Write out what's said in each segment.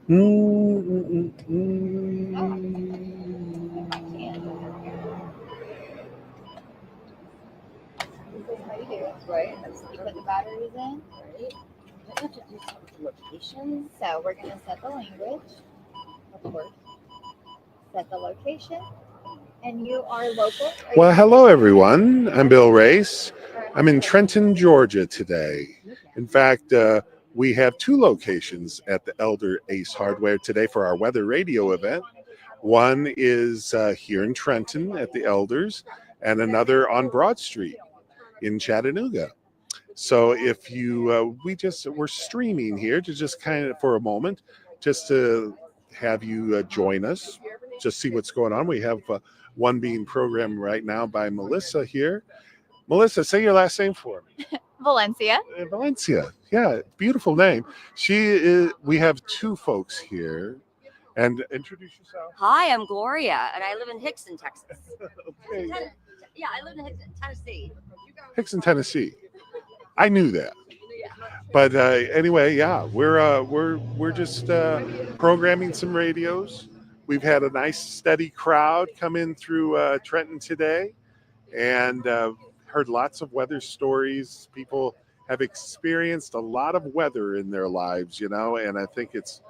Mm, mm, Oh, mm, I can. This is how you do it. Right. You put the batteries in. Right. I have to do something with locations. So we're going to set the language, Of course. set the location, and you are local. Are you Well, from hello, Houston? everyone. I'm Bill Race. I'm in Trenton, Georgia today. In fact, we have two locations at the Elder Ace Hardware today for our weather radio event. One is here in Trenton at the Elders, and another on Broad Street in Chattanooga. So if you, we're streaming here to just kind of for a moment, just to have you join us, just see what's going on. We have one being programmed right now by Melissa here. Melissa, say your last name for me. Valencia. Valencia. Yeah, beautiful name. She is. We have two folks here, and introduce yourself. Hi, I'm Gloria, and I live in Hickson, Texas. Okay, Yeah, I live in Hickson, Tennessee. Hickson, Tennessee. I knew that. But anyway, yeah, we're just programming some radios. We've had a nice steady crowd come in through Trenton today, and heard lots of weather stories. People have experienced a lot of weather in their lives, and I think it's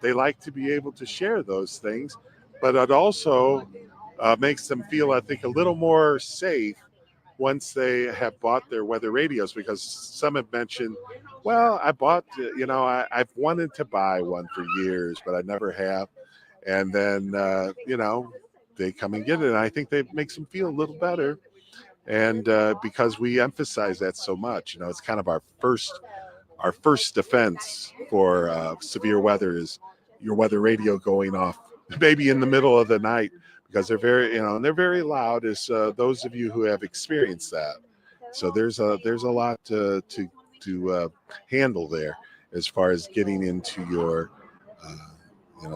they like to be able to share those things, but it also makes them feel, I think, a little more safe once they have bought their weather radios, because some have mentioned, well, I bought, I've wanted to buy one for years, but I never have. And then, they come and get it. And I think that makes them feel a little better. And because we emphasize that so much, it's kind of our first defense for severe weather is your weather radio going off maybe in the middle of the night, because they're very, and they're very loud, as those of you who have experienced that. So there's a lot to handle there as far as getting into your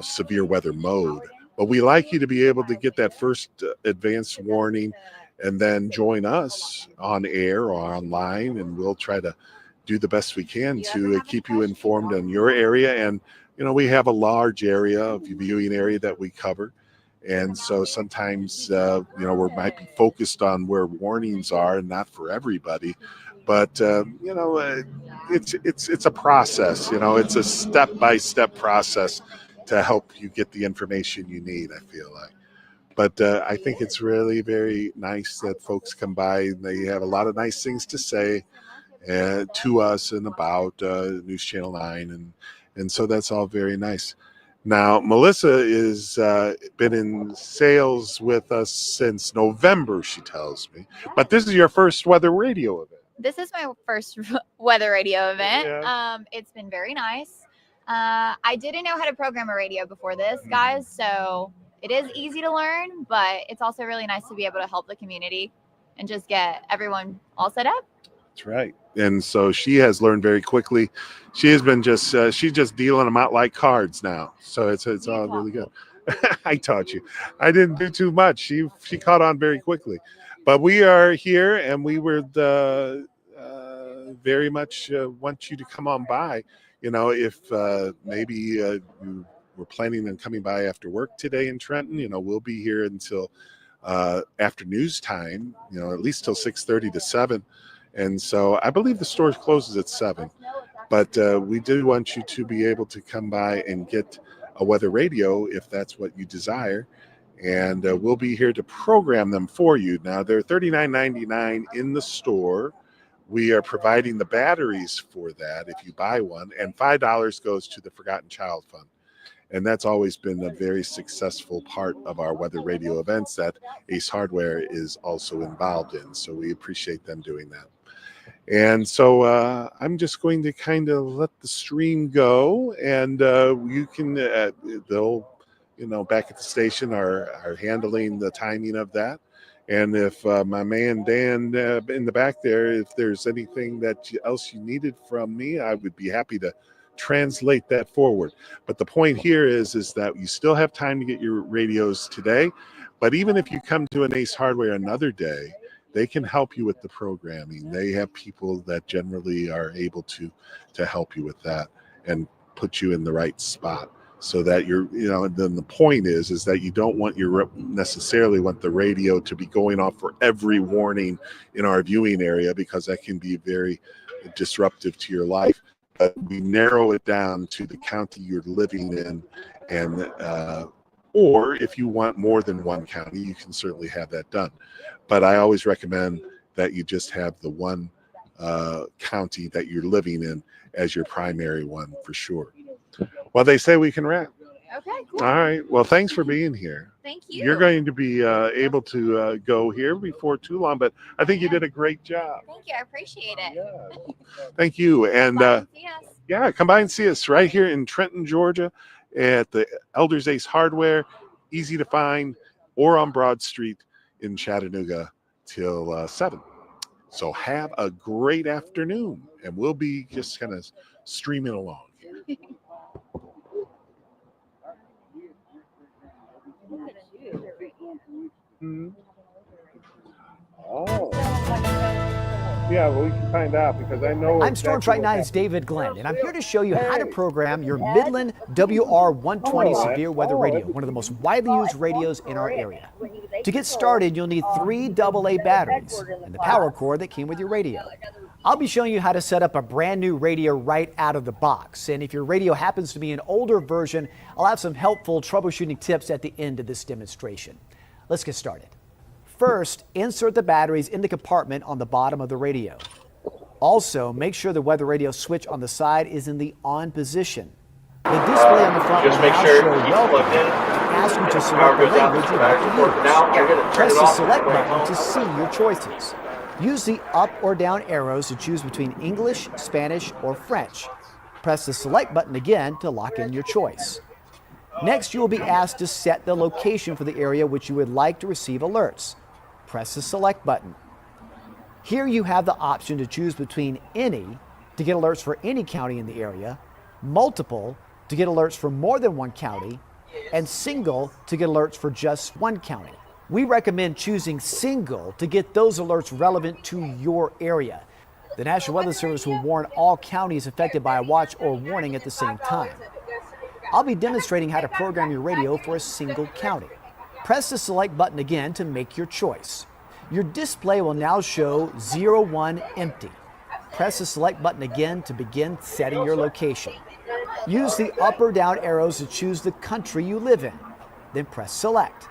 severe weather mode. But we like you to be able to get that first advance warning, and then join us on air or online, and we'll try to do the best we can to keep you informed on your area. And we have a large area of viewing area that we cover, and so sometimes we might be focused on where warnings are and not for everybody. But it's a process. It's a step by step process to help you get the information you need, I feel like. But I think it's really very nice that folks come by and they have a lot of nice things to say to us and about News Channel 9. And so that's all very nice. Now, Melissa is been in sales with us since November, she tells me. But this is your first weather radio event. This is my first weather radio event. Yeah. It's been very nice. I didn't know how to program a radio before this, guys, so it is easy to learn, but it's also really nice to be able to help the community and just get everyone all set up. That's right. And so she has learned very quickly. She has been she's just dealing them out like cards now. So it's all really good. I taught you. I didn't do too much. She caught on very quickly. But we are here, and we would very much want you to come on by. If maybe you were planning on coming by after work today in Trenton, we'll be here until after news time, at least till 6:30 to 7. And so I believe the store closes at 7. But we do want you to be able to come by and get a weather radio if that's what you desire. And we'll be here to program them for you. Now, they're $39.99 in the store. We are providing the batteries for that if you buy one, and $5 goes to the Forgotten Child Fund. And that's always been a very successful part of our weather radio events that Ace Hardware is also involved in. So we appreciate them doing that. And so I'm just going to kind of let the stream go, and you can, they'll, back at the station are handling the timing of that. And if my man Dan in the back there, if there's anything else you needed from me, I would be happy to translate that forward. But the point here is that you still have time to get your radios today. But even if you come to an Ace Hardware another day, they can help you with the programming. They have people that generally are able to help you with that and put you in the right spot so that and then the point is that you don't want necessarily want the radio to be going off for every warning in our viewing area, because that can be very disruptive to your life. But we narrow it down to the county you're living in, and or if you want more than one county, you can certainly have that done. But I always recommend that you just have the one county that you're living in as your primary one for sure. Well, they say we can wrap. Okay, cool. All right. Well, thanks for being here. Thank you. You're going to be able to go here before too long, but I think you did a great job. Thank you. I appreciate it. Yeah. Thank you. And Bye. See us. yeah, come by and see us right here in Trenton, Georgia at the Elders Ace Hardware, easy to find, or on Broad Street in Chattanooga till 7. So have a great afternoon, and we'll be just kind of streaming along here. Hmm. Oh. Yeah, well, we can find out, because I know. I'm Stormtrike 9's David Glenn, and I'm here to show you how to program your Midland WR120 severe weather radio, one of the most widely used radios in our area. To get started, you'll need 3 AA batteries and the power cord that came with your radio. I'll be showing you how to set up a brand new radio right out of the box. And if your radio happens to be an older version, I'll have some helpful troubleshooting tips at the end of this demonstration. Let's get started. First, insert the batteries in the compartment on the bottom of the radio. Also, make sure the weather radio switch on the side is in the on position. The display on the front will now show welcome and ask you to select the language you'd like to use. Press the select button to see your choices. Use the up or down arrows to choose between English, Spanish, or French. Press the select button again to lock in your choice. Next, you will be asked to set the location for the area which you would like to receive alerts. Press the select button. Here you have the option to choose between any to get alerts for any county in the area, multiple to get alerts for more than one county, and single to get alerts for just one county. We recommend choosing single to get those alerts relevant to your area. The National Weather Service will warn all counties affected by a watch or warning at the same time. I'll be demonstrating how to program your radio for a single county. Press the select button again to make your choice. Your display will now show 01 empty. Press the select button again to begin setting your location. Use the up or down arrows to choose the country you live in. Then press select.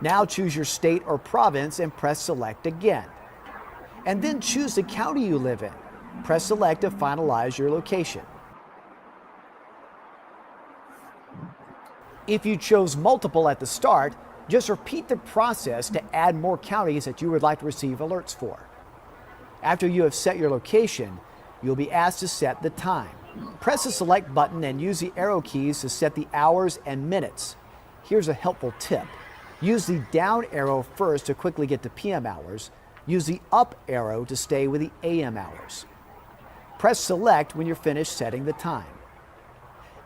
Now choose your state or province and press select again. And then choose the county you live in. Press select to finalize your location. If you chose multiple at the start, just repeat the process to add more counties that you would like to receive alerts for. After you have set your location, you'll be asked to set the time. Press the select button and use the arrow keys to set the hours and minutes. Here's a helpful tip. Use the down arrow first to quickly get to PM hours. Use the up arrow to stay with the AM hours. Press select when you're finished setting the time.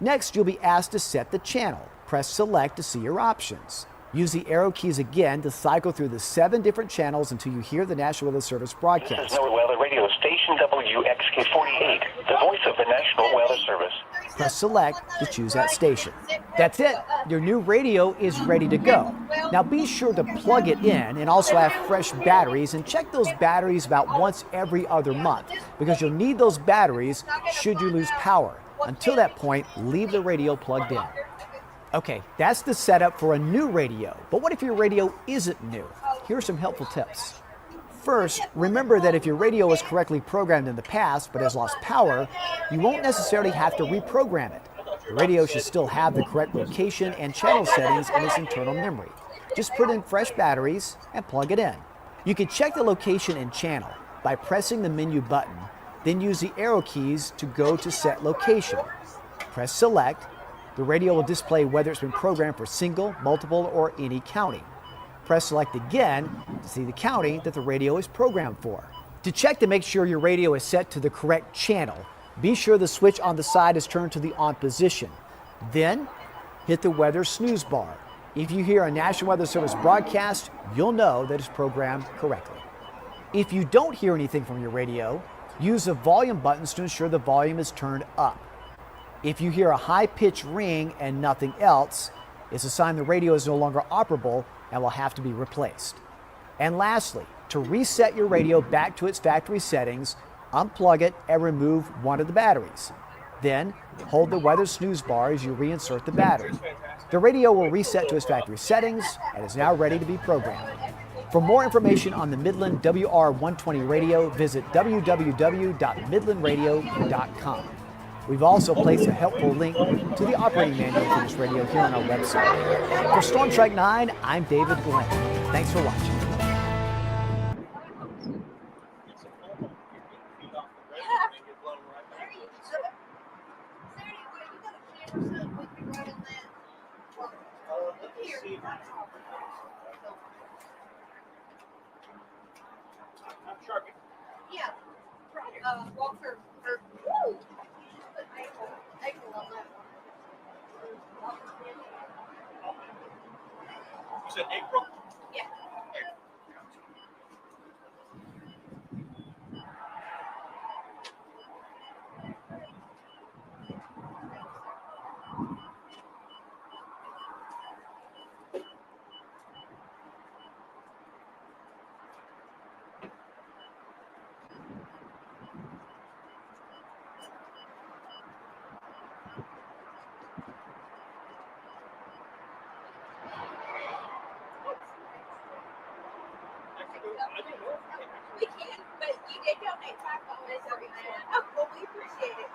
Next, you'll be asked to set the channel. Press select to see your options. Use the arrow keys again to cycle through the 7 different channels until you hear the National Weather Service broadcast. This is NOAA Weather Radio Station WXK48, the voice of the National Weather Service. Press select to choose that station. That's it. Your new radio is ready to go. Now be sure to plug it in and also have fresh batteries, and check those batteries about once every other month, because you'll need those batteries should you lose power. Until that point, leave the radio plugged in. Okay, that's the setup for a new radio, but what if your radio isn't new? Here are some helpful tips. First, remember that if your radio was correctly programmed in the past but has lost power, you won't necessarily have to reprogram it. The radio should still have the correct location and channel settings in its internal memory. Just put in fresh batteries and plug it in. You can check the location and channel by pressing the menu button, then use the arrow keys to go to set location. Press select. The radio will display whether it's been programmed for single, multiple, or any county. Press select again to see the county that the radio is programmed for. To check to make sure your radio is set to the correct channel, be sure the switch on the side is turned to the on position. Then, hit the weather snooze bar. If you hear a National Weather Service broadcast, you'll know that it's programmed correctly. If you don't hear anything from your radio, use the volume buttons to ensure the volume is turned up. If you hear a high-pitched ring and nothing else, it's a sign the radio is no longer operable and will have to be replaced. And lastly, to reset your radio back to its factory settings, unplug it and remove one of the batteries. Then, hold the weather snooze bar as you reinsert the battery. The radio will reset to its factory settings and is now ready to be programmed. For more information on the Midland WR120 radio, visit www.midlandradio.com. We've also placed a helpful link to the operating manual for this radio here on our website. For Storm Track 9, I'm David Glenn. Thanks for watching. Yeah. Walker. You said April? Yeah. We can, but you did donate $5 every man. Oh, well, we appreciate it.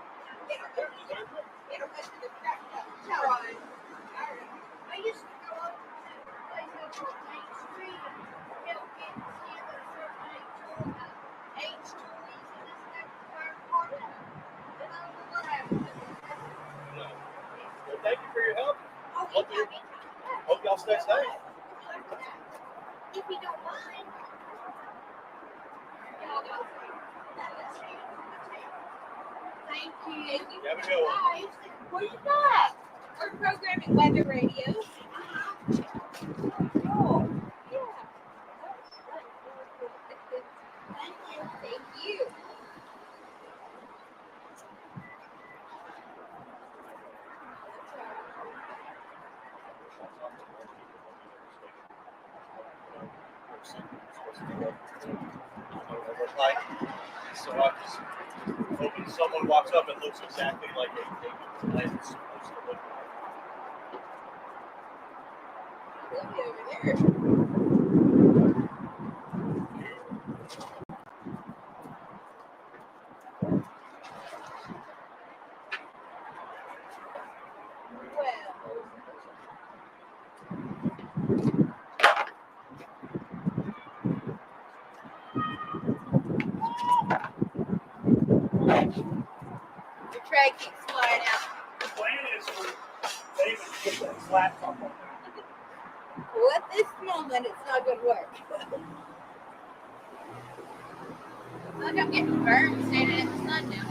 It'll go to the track. Right. I used to go up to a place over on Main Street and help kids get a certain age toys and this and that fire department. And I don't know what happened. Well, thank you for your help. Oh, Hope y'all stay safe. If you don't mind. Thank you. Have a good one. Bye. What do you got? We're programming weather radios. Cool. Yeah. Thank you. Thank you. Like, so I'm just hoping someone walks up and looks exactly like a lens is supposed to look like. Look over there. The tray keeps flying out. The plan is for David to get that flat top on there. Well, at this moment, it's not going to work. Look, I'm getting burned standing in the sun now.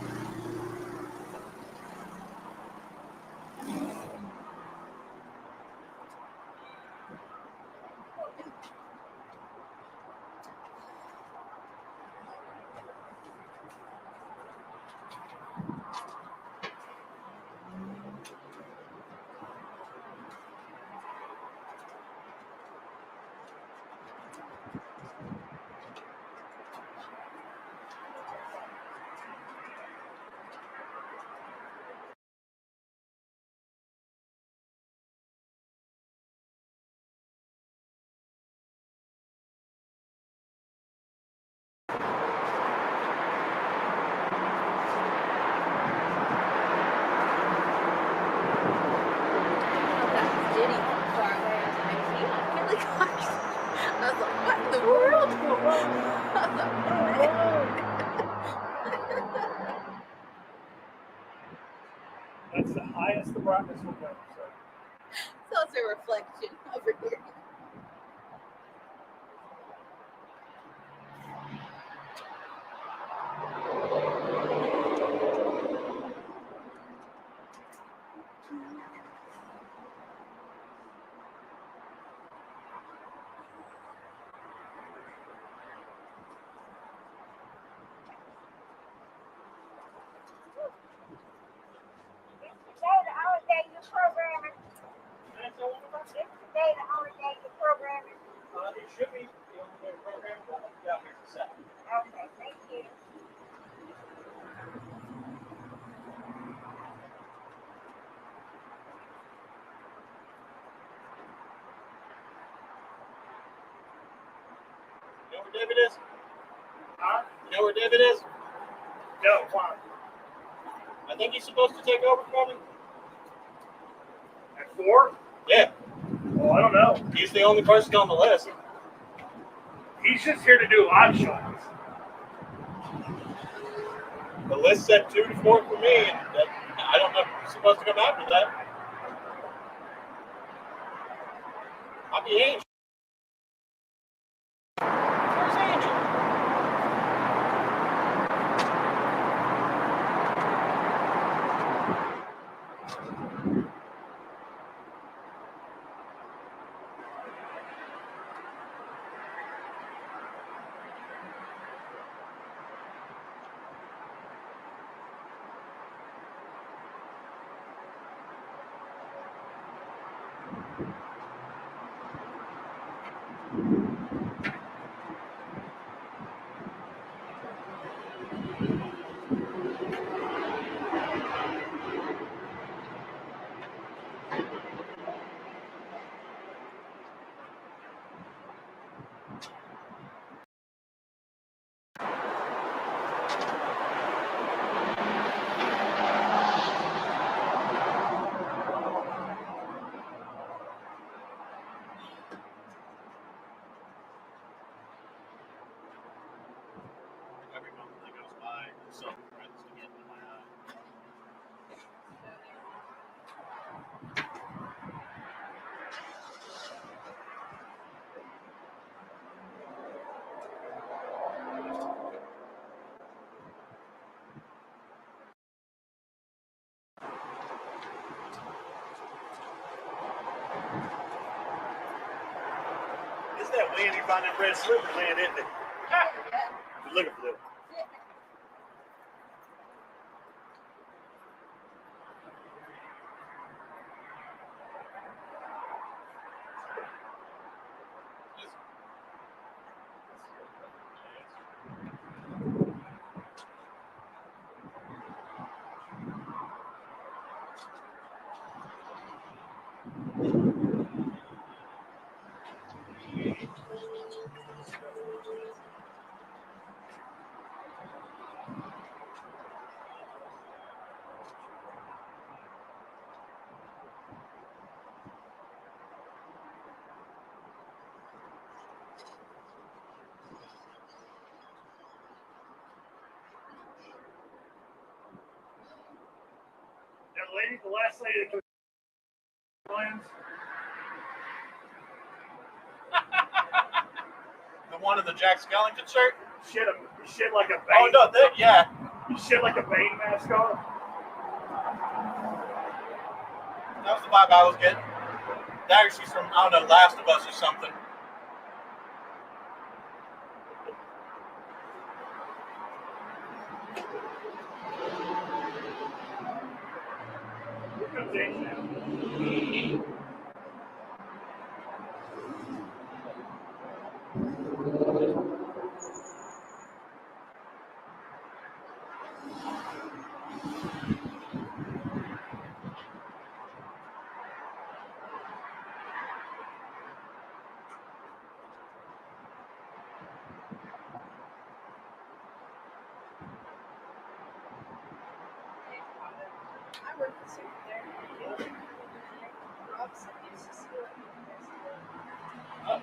I was like, what in the world? I was like, what? That's the highest the brightness will go. So it's a reflection over here. know where David is? Huh? You know where David is? No, why? I think he's supposed to take over from me. At 4? Yeah. Well, I don't know. He's the only person on the list. He's just here to do live shots. The list said 2 to 4 for me, and I don't know if he's supposed to come after that. I'll be Angel. Where's Angel? Every moment that goes by, some friends to get in my eye. It's that land you find in Red Slipper land, isn't it? You're looking for that. That lady, the last lady that plans. The one in the Jack Skellington shirt? Shit like a Bane. Oh, no, yeah. You shit like a Bane mask on. That was the vibe I was getting. That or she's from, I don't know, Last of Us or something. Here comes Angel now. I work the same there. Rob used to see it.